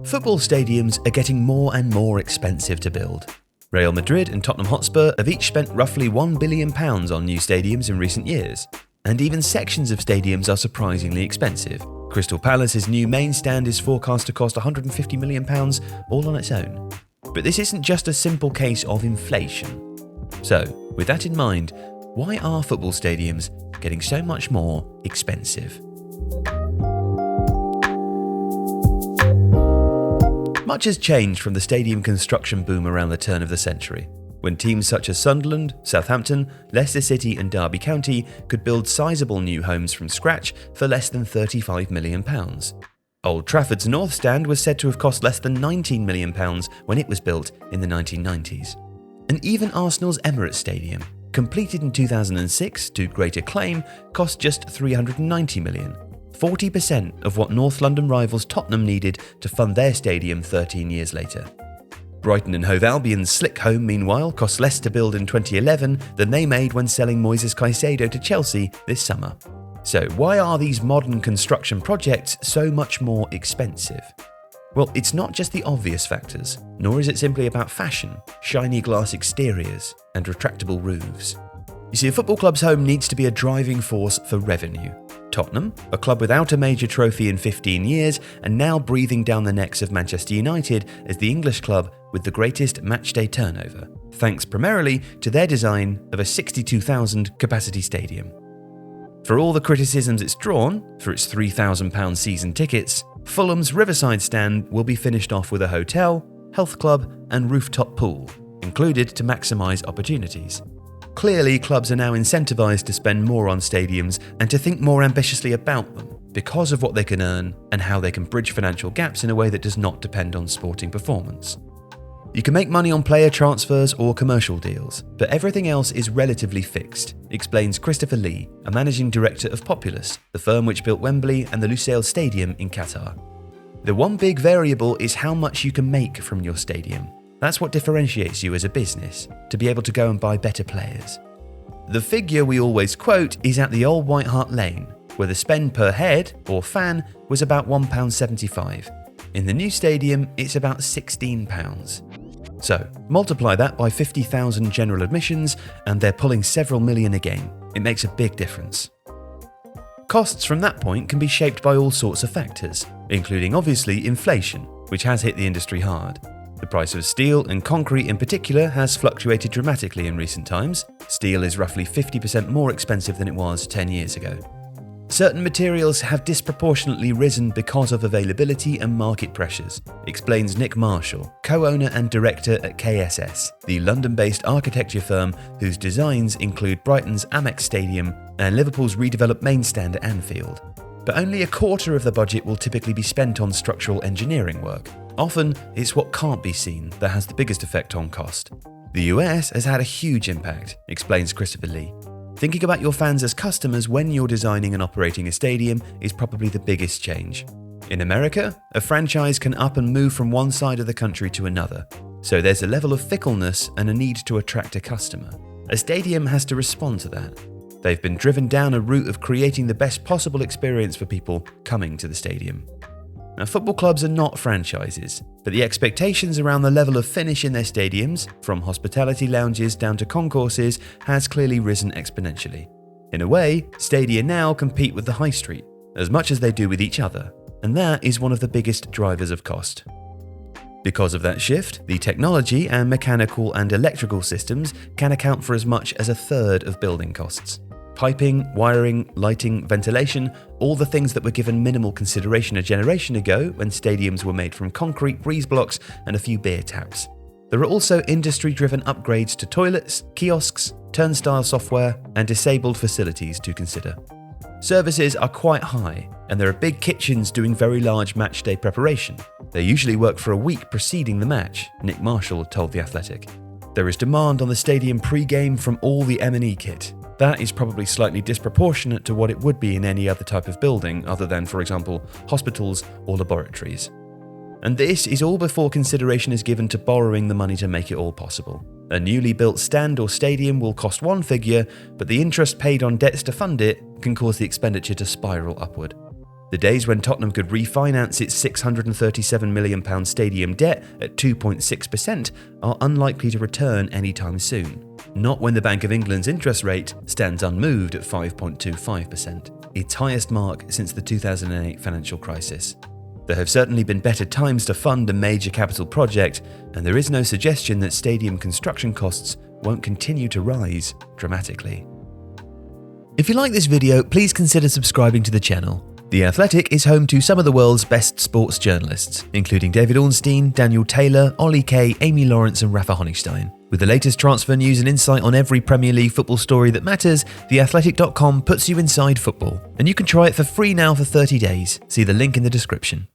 Football stadiums are getting more and more expensive to build. Real Madrid and Tottenham Hotspur have each spent roughly £1 billion on new stadiums in recent years, and even sections of stadiums are surprisingly expensive. Crystal Palace's new main stand is forecast to cost £150 million all on its own. But this isn't just a simple case of inflation. So, with that in mind, why are football stadiums getting so much more expensive? Much has changed from the stadium construction boom around the turn of the century, when teams such as Sunderland, Southampton, Leicester City and Derby County could build sizable new homes from scratch for less than £35 million. Old Trafford's North Stand was said to have cost less than £19 million when it was built in the 1990s. And even Arsenal's Emirates Stadium, completed in 2006 to great acclaim, cost just £390 million. 40% of what North London rivals Tottenham needed to fund their stadium 13 years later. Brighton and Hove Albion's Slick Home, meanwhile, cost less to build in 2011 than they made when selling Moises Caicedo to Chelsea this summer. So why are these modern construction projects so much more expensive? Well, it's not just the obvious factors, nor is it simply about fashion, shiny glass exteriors, and retractable roofs. You see, a football club's home needs to be a driving force for revenue. Tottenham, a club without a major trophy in 15 years and now breathing down the necks of Manchester United as the English club with the greatest matchday turnover, thanks primarily to their design of a 62,000 capacity stadium. For all the criticisms it's drawn for its £3,000 season tickets, Fulham's Riverside stand will be finished off with a hotel, health club and rooftop pool, included to maximise opportunities. Clearly, clubs are now incentivised to spend more on stadiums and to think more ambitiously about them because of what they can earn and how they can bridge financial gaps in a way that does not depend on sporting performance. You can make money on player transfers or commercial deals, but everything else is relatively fixed, explains Christopher Lee, a managing director of Populous, the firm which built Wembley and the Lusail Stadium in Qatar. The one big variable is how much you can make from your stadium. That's what differentiates you as a business, to be able to go and buy better players. The figure we always quote is at the old White Hart Lane, where the spend per head, or fan, was about £1.75. In the new stadium, it's about £16. So, multiply that by 50,000 general admissions, and they're pulling several million a game. It makes a big difference. Costs from that point can be shaped by all sorts of factors, including obviously inflation, which has hit the industry hard. The price of steel and concrete in particular has fluctuated dramatically in recent times. Steel is roughly 50% more expensive than it was 10 years ago. Certain materials have disproportionately risen because of availability and market pressures, explains Nick Marshall, co-owner and director at KSS, the London-based architecture firm whose designs include Brighton's Amex Stadium and Liverpool's redeveloped main stand at Anfield. But only a quarter of the budget will typically be spent on structural engineering work. Often, it's what can't be seen that has the biggest effect on cost. The US has had a huge impact, explains Christopher Lee. Thinking about your fans as customers when you're designing and operating a stadium is probably the biggest change. In America, a franchise can up and move from one side of the country to another, so there's a level of fickleness and a need to attract a customer. A stadium has to respond to that. They've been driven down a route of creating the best possible experience for people coming to the stadium. Now, football clubs are not franchises, but the expectations around the level of finish in their stadiums, from hospitality lounges down to concourses, has clearly risen exponentially. In a way, stadia now compete with the high street, as much as they do with each other, and that is one of the biggest drivers of cost. Because of that shift, the technology and mechanical and electrical systems can account for as much as a third of building costs. Piping, wiring, lighting, ventilation, all the things that were given minimal consideration a generation ago when stadiums were made from concrete breeze blocks and a few beer taps. There are also industry-driven upgrades to toilets, kiosks, turnstile software, and disabled facilities to consider. Services are quite high, and there are big kitchens doing very large matchday preparation. They usually work for a week preceding the match, Nick Marshall told The Athletic. There is demand on the stadium pre-game from all the M&E kit. That is probably slightly disproportionate to what it would be in any other type of building other than, for example, hospitals or laboratories. And this is all before consideration is given to borrowing the money to make it all possible. A newly built stand or stadium will cost one figure, but the interest paid on debts to fund it can cause the expenditure to spiral upward. The days when Tottenham could refinance its £637 million stadium debt at 2.6% are unlikely to return anytime soon. Not when the Bank of England's interest rate stands unmoved at 5.25%, its highest mark since the 2008 financial crisis. There have certainly been better times to fund a major capital project, and there is no suggestion that stadium construction costs won't continue to rise dramatically. If you like this video, please consider subscribing to the channel. The Athletic is home to some of the world's best sports journalists, including David Ornstein, Daniel Taylor, Ollie Kay, Amy Lawrence and Rafa Honigstein. With the latest transfer news and insight on every Premier League football story that matters, theathletic.com puts you inside football. And you can try it for free now for 30 days. See the link in the description.